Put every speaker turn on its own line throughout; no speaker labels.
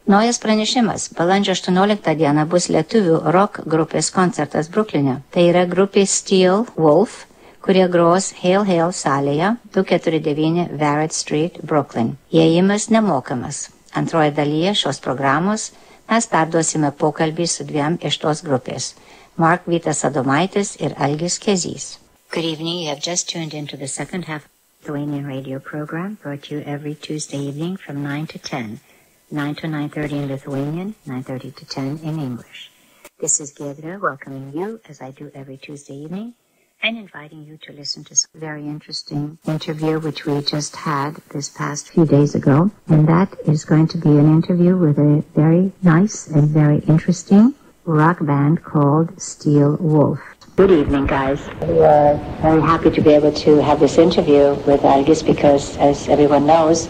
Naujas pranešimas. Balandžio 18 dieną bus lietuvių rock grupės koncertas Brukline. Tai yra grupė Steel Wolf, kurie gros Hail Hail salėje 249 Barrett Street, Brooklyn. Įėjimas nemokamas. Antroje dalyje šios programos mes perduosime pokalbį su dviem iš tos grupės. Mark Vytas Adomaitis ir Algis Kezys. Good evening. You have just tuned into the second half of the Lithuanian radio program, brought to you every Tuesday evening from 9 to 10. 9 to 9:30 in Lithuanian, 9:30 to 10 in English. This is Giedra welcoming you, as I do every Tuesday evening, and inviting you to listen to some very interesting interview which we just had this past few days ago. And that is going to be an interview with a very nice and very interesting rock band called Steel Wolf. Good evening, guys. We are very happy to be able to have this interview with Algis because, as everyone knows,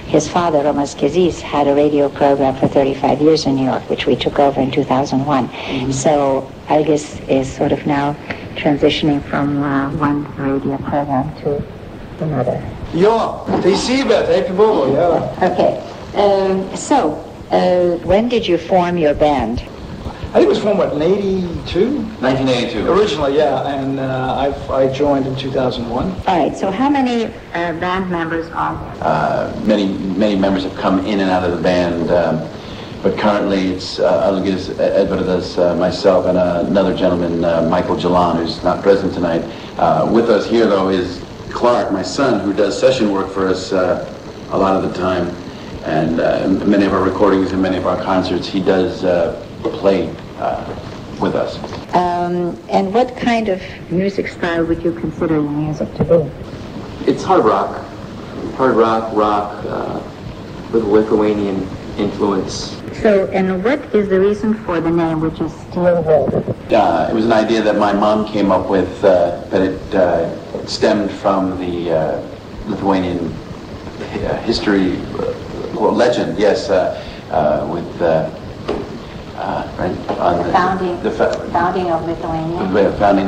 his father, Romas Kezys, had a radio program for 35 years in New York, which we took over in 2001. So Algis is sort of now transitioning from one radio program to another.
Ja, teisybė, taip buvo, yeah.
Okay. When did you form your band?
I think it was formed, what, in 82?
1982.
Originally, yeah, and I joined in 2001.
All right, so how many band members are there?
Many members have come in and out of the band, but currently it's Algis, Edvardas, myself, and another gentleman, Michael Jalan, who's not present tonight. With us here, though, is Clark, my son, who does session work for us a lot of the time, and many of our recordings and many of our concerts, he does play with us.
And what kind of music style would you consider your music to be?
It's hard rock, rock, with Lithuanian influence.
So, and what is the reason for the name, which is Steel Wolf?
It was an idea that my mom came up with, that it stemmed from the Lithuanian history, legend, yes, with right on the
founding of Lithuania.
Founding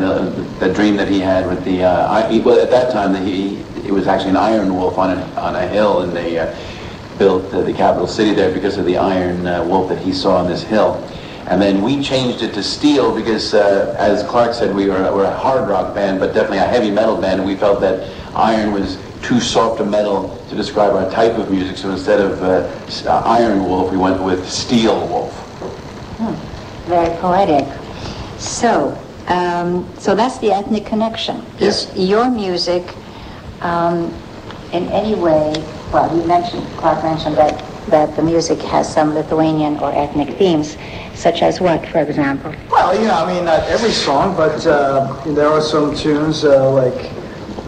the dream that he had with the well, at that time it was actually an iron wolf on a hill, and they built the capital city there because of the iron wolf that he saw on this hill. And then we changed it to steel because, as Clark said, we're a hard rock band, but definitely a heavy metal band, and we felt that iron was too soft a metal to describe our type of music, so instead of iron wolf, we went with steel wolf.
Very poetic. So, so that's the ethnic connection.
Yes.
Is your music in any way, well, Clark mentioned that the music has some Lithuanian or ethnic themes, such as what, for example?
Well, I mean, not every song, but there are some tunes like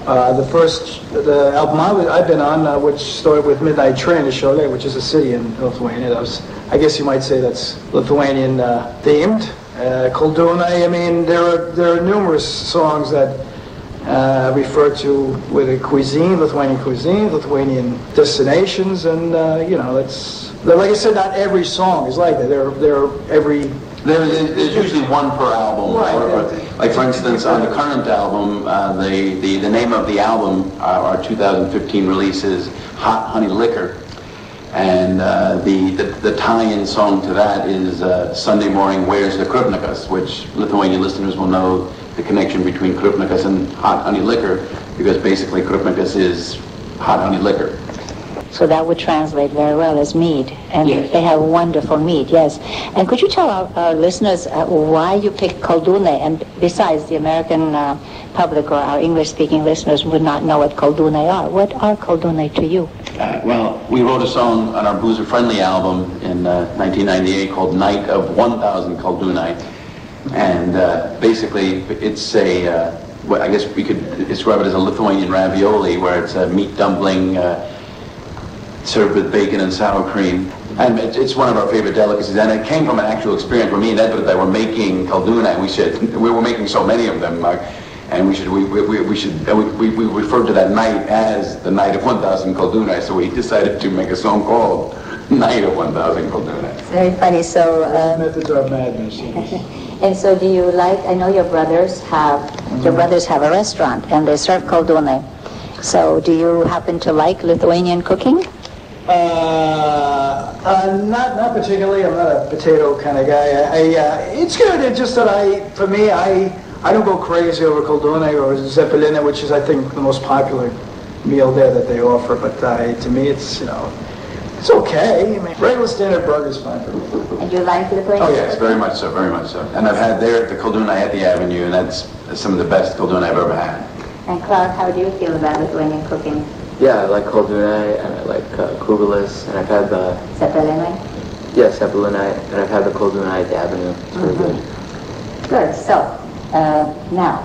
the album I've been on, which started with Midnight Train to Šiauliai, which is a city in Lithuania. That was, I guess you might say that's Lithuanian themed. Koldūnai, I mean, there are numerous songs that refer to with a cuisine, Lithuanian destinations, and that's, like I said, not every song is like that.
There's usually one per album.
Right.
Like, for instance, on the current album, the name of the album, our 2015 release, is Hot Honey Liquor. And the tie-in song to that is Sunday Morning, Where's the Krupnikas, which Lithuanian listeners will know the connection between Krupnikas and hot honey liquor, because basically Krupnikas is hot honey liquor.
So that would translate very well as mead. And
yes.
They have wonderful mead, yes. And could you tell our listeners why you picked Koldūnai? And besides, the American public or our English-speaking listeners would not know what Koldūnai are. What are Koldūnai to you?
Well, we wrote a song on our Boozer Friendly album in 1998 called Night of 1000 Koldūnai. And basically, it's I guess we could describe it as a Lithuanian ravioli, where it's a meat dumpling served with bacon and sour cream. And it's one of our favorite delicacies, and it came from an actual experience where me and Edward were making koldūnai. We were making so many of them, and we referred to that night as the Night of 1000 Koldūnai. So we decided to make a song called Night of 1000 Koldūnai.
Very funny. So
methods are madness.
And so, do you like? I know your brothers have a restaurant, and they serve koldūnai. So, do you happen to like Lithuanian cooking?
Not particularly. I'm not a potato kind of guy. It's good. It's just that for me, I don't go crazy over Koldune or Zeppeline, which is, I think, the most popular meal there that they offer. But to me, it's it's okay. I mean, regular standard burger is fine for me.
And you like Lithuanian?
Oh yes, very much so, very much so. And I've had there at the Koldune at the Avenue, and that's some of the best Koldune I've ever had.
And Claude, how do you feel about Lithuanian cooking?
Yeah, I like Koldune, and I like Kugelis, and I've had the...
Zeppelinai?
Yes, Zeppelinai, and I've had the Koldune at the Avenue. It's very good.
Good. So, now,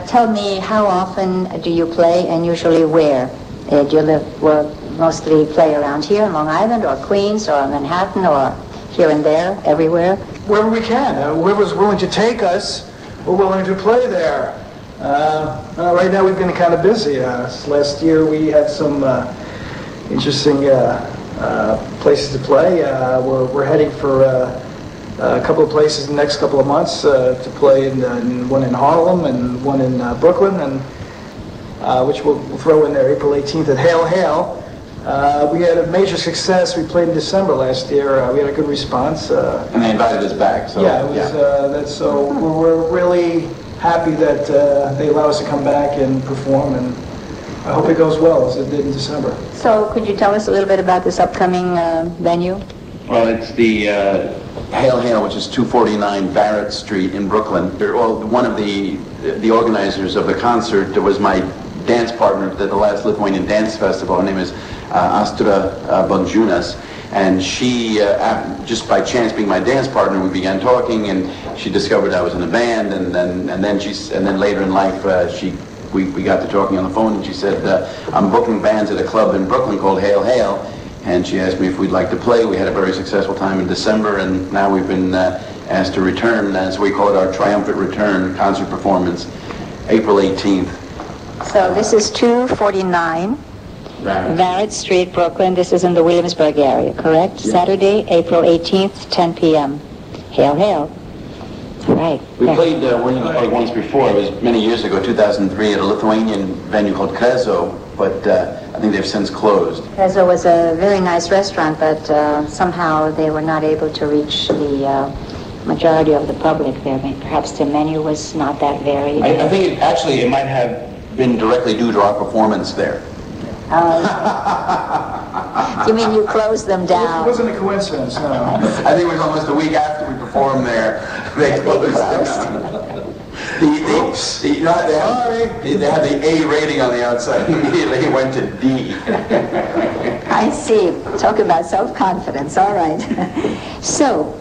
tell me, how often do you play, and usually where? Do you mostly play around here in Long Island, or Queens, or Manhattan, or here and there, everywhere?
Wherever we can. Whoever's willing to take us, we're willing to play there. Right now we've been kind of busy. Last year we had some interesting places to play. We're heading for a couple of places in the next couple of months to play in one in Harlem and one in Brooklyn, and which we'll throw in there April 18th at Hail Hail. We had a major success. We played in December last year. We had a good response.
And they invited us back. So
yeah, it was, so we're really happy that they allow us to come back and perform, and I hope it goes well as it did in December.
So could you tell us a little bit about this upcoming venue?
Well, it's the Hail Hail, which is 249 Barrett Street in Brooklyn. Well, one of the organizers of the concert was my dance partner at the last Lithuanian Dance Festival. Her name is Astra Bagjunas. And she, just by chance being my dance partner, we began talking, and she discovered I was in a band, and then later in life, we got to talking on the phone, and she said, I'm booking bands at a club in Brooklyn called Hail Hail, and she asked me if we'd like to play. We had a very successful time in December, and now we've been asked to return, so we call it our triumphant return concert performance, April 18th.
So this is 249 Barrett Street, Brooklyn. This is in the Williamsburg area, correct? Yes. Saturday, April 18th, 10 p.m. Hail, hail. All right.
We played Williamsburg once before. It was many years ago, 2003, at a Lithuanian venue called Krezo, but I think they've since closed.
Krezo was a very nice restaurant, but somehow they were not able to reach the majority of the public there. Perhaps the menu was not that varied.
I think it might have been directly due to our performance there.
You mean you closed them down?
It wasn't a coincidence, no.
I think it was almost a week after we performed there, they closed down. They had the A rating on the outside. Immediately it went to D.
I see. Talk about self-confidence. All right. So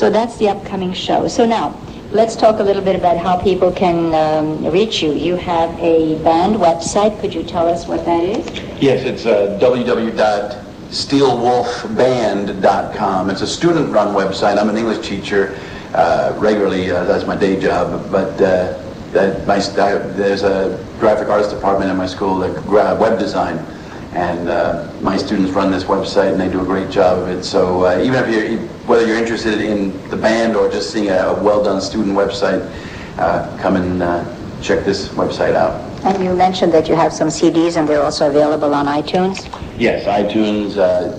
that's the upcoming show. So now, let's talk a little bit about how people can reach you. You have a band website. Could you tell us what that is?
Yes, it's www.steelwolfband.com. It's a student-run website. I'm an English teacher. Regularly, that's my day job. But there's a graphic arts department in my school, web design. And my students run this website, and they do a great job of it. So even if whether you're interested in the band or just seeing a well-done student website, come and check this website out.
And you mentioned that you have some CDs, and they're also available on iTunes?
Yes, iTunes,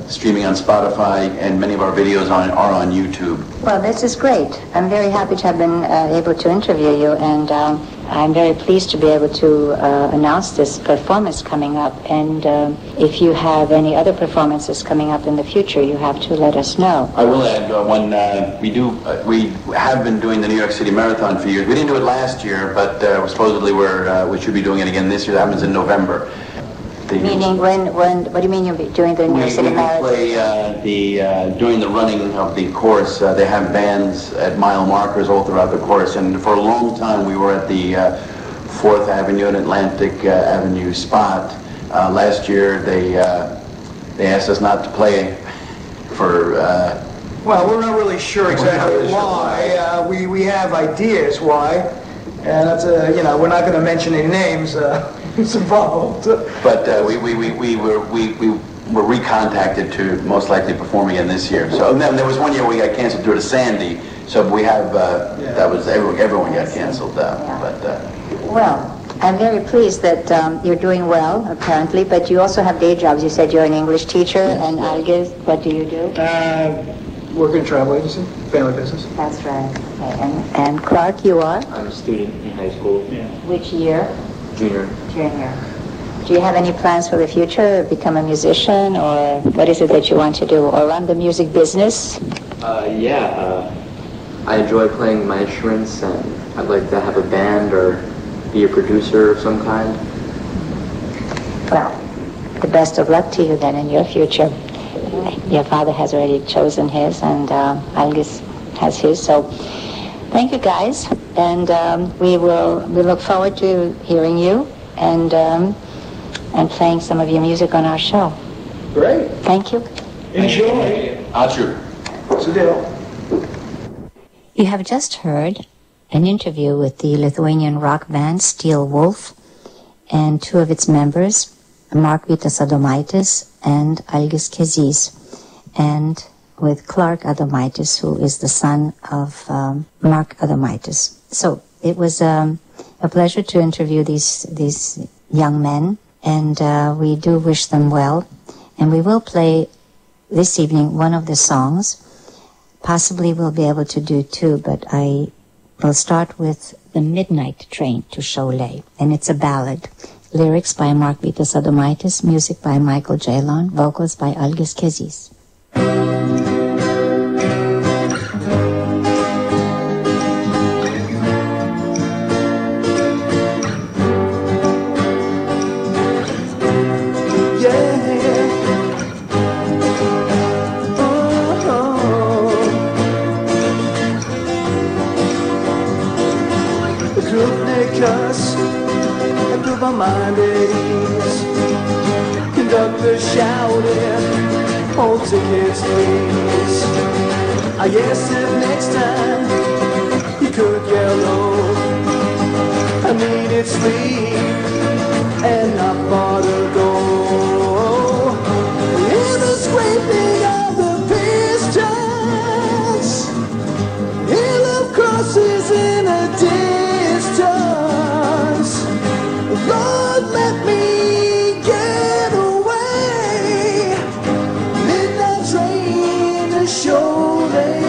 streaming on Spotify, and many of our videos are on YouTube.
Well, this is great. I'm very happy to have been able to interview you, and I'm very pleased to be able to announce this performance coming up. And if you have any other performances coming up in the future, you have to let us know.
I will add we have been doing the New York City Marathon for years. We didn't do it last year, but supposedly we should be doing it again this year. That happens in November.
Meaning when, what do you mean you'll be doing the New York City Marathon?
We play during the running of the course. They have bands at mile markers all throughout the course, and for a long time we were at the 4th Avenue and Atlantic Avenue spot. Last year they asked us not to play for...
well, we're not really sure exactly why. We have ideas why, and that's we're not going to mention any names. It's involved.
But we were recontacted to most likely perform again this year. So and then there was one year we got canceled due to Sandy. So we have that was everyone got canceled.
Well, I'm very pleased that you're doing well, apparently, but you also have day jobs. You said you're an English teacher, and Algis, what do you do?
Work in a travel agency, family business.
That's right. Okay. And Clark, you are?
I'm a student in high school.
Yeah.
Which year?
Junior.
Junior. Do you have any plans for the future? Become a musician, or what is it that you want to do? Or run the music business?
I enjoy playing my instruments, and I'd like to have a band or be a producer of some kind.
Well, the best of luck to you then in your future. Your father has already chosen his, and Algis has his. So, thank you guys, and we look forward to hearing you and playing some of your music on our show.
Great.
Thank you.
Enjoy.
Achu.
What's the deal?
You have just heard an interview with the Lithuanian rock band Steel Wolf and two of its members, Mark Vitas Adomaitis and Algis Kezys, and with Clark Adomaitis, who is the son of Mark Adomaitis. So it was a pleasure to interview these young men, and we do wish them well. And we will play this evening one of the songs. Possibly we'll be able to do two, but I will start with The Midnight Train to Cholet, and it's a ballad. Lyrics by Mark Vitas Adomaitis, music by Michael Jalon, vocals by Algis Kezys.
My mind at ease. Conductor shouted, hold tickets please. I guess if next time you could yellow, I needed sleep and not far to go. Hear the scraping of the pistons, hill of crosses in a distance. Lord, let me get away. Midnight train to Cholet.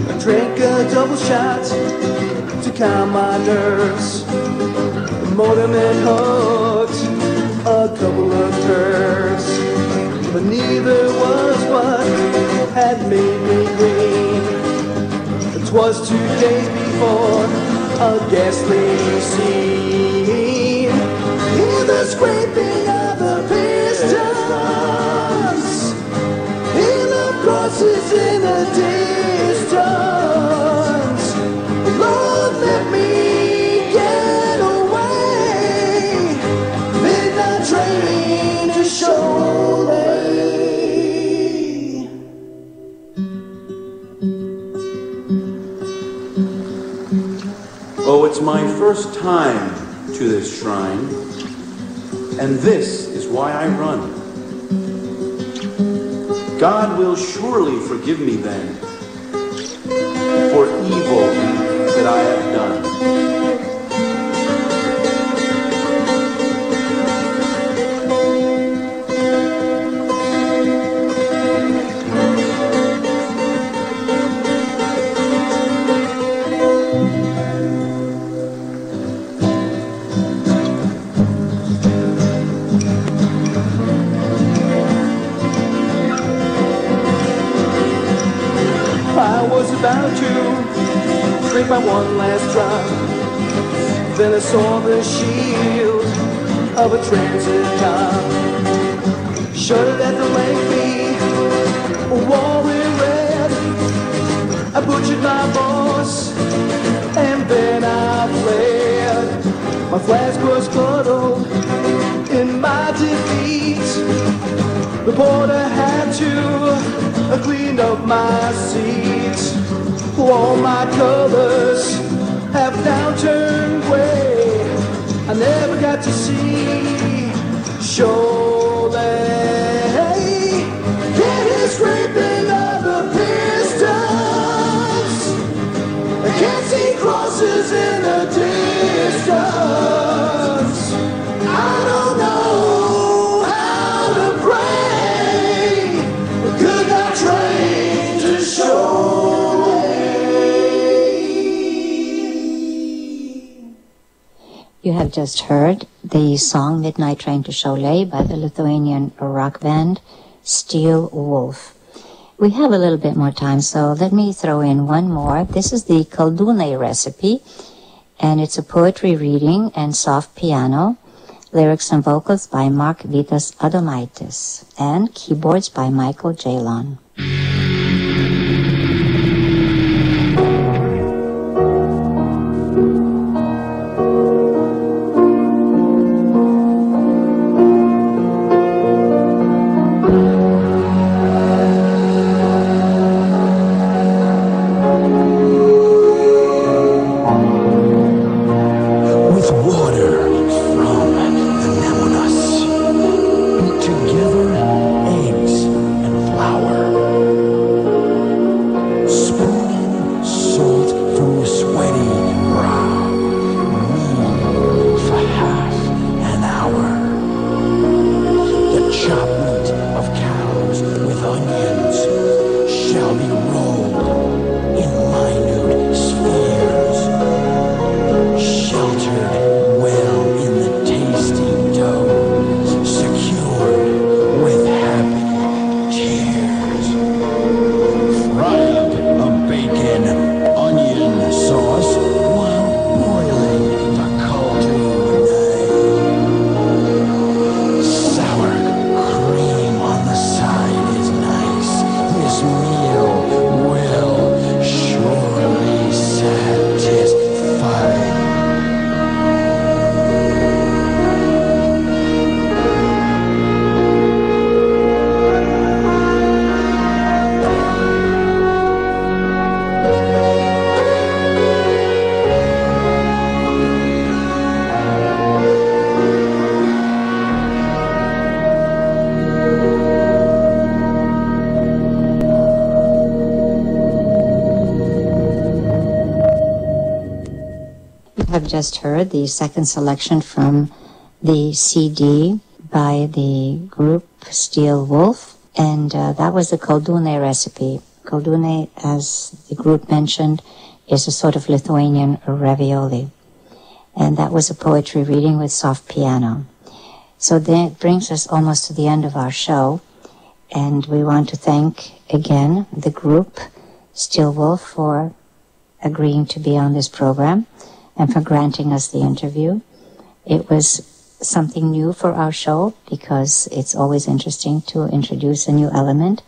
I drank a double shot to calm my nerves. The motorman hugged a couple of curves, but neither was what had made me green. It was 2 days before a ghastly scene. Hear the scraping of the pistons, hear the crosses in the distance. Lord, let me get away. Midnight train to Cholet.
Oh, it's my first time to this shrine, and this is why I run. God will surely forgive me then for evil that I have done.
About to drink my one last drop. Then I saw the shield of a transit cop. Shuddered at the lengthy war in red. I butchered my boss and then I fled. My flask was cuddled in my defeat. The porter had to clean up my seat. All my colors have now turned gray. I never got to see Cholet. Get his scraping I don't know how to pray. Could not train to show me.
You have just heard the song Midnight Train to Cholet by the Lithuanian rock band Steel Wolf. We have a little bit more time, so let me throw in one more. This is the Koldūnai recipe, and it's a poetry reading and soft piano, lyrics and vocals by Mark Vitas Adomaitis, and keyboards by Michael Jalon. Have just heard the second selection from the CD by the group Steel Wolf, and that was the Koldūnai recipe. Koldūnai, as the group mentioned, is a sort of Lithuanian ravioli, and that was a poetry reading with soft piano. So that brings us almost to the end of our show, and we want to thank again the group Steel Wolf for agreeing to be on this program and for granting us the interview. It was something new for our show because it's always interesting to introduce a new element,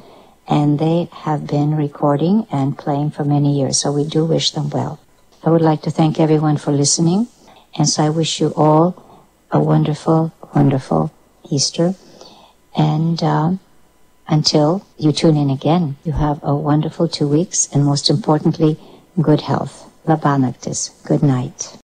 and they have been recording and playing for many years, so we do wish them well. I would like to thank everyone for listening, and so I wish you all a wonderful, wonderful Easter, and until you tune in again, you have a wonderful 2 weeks, and most importantly, good health. Labanaktis. Good night.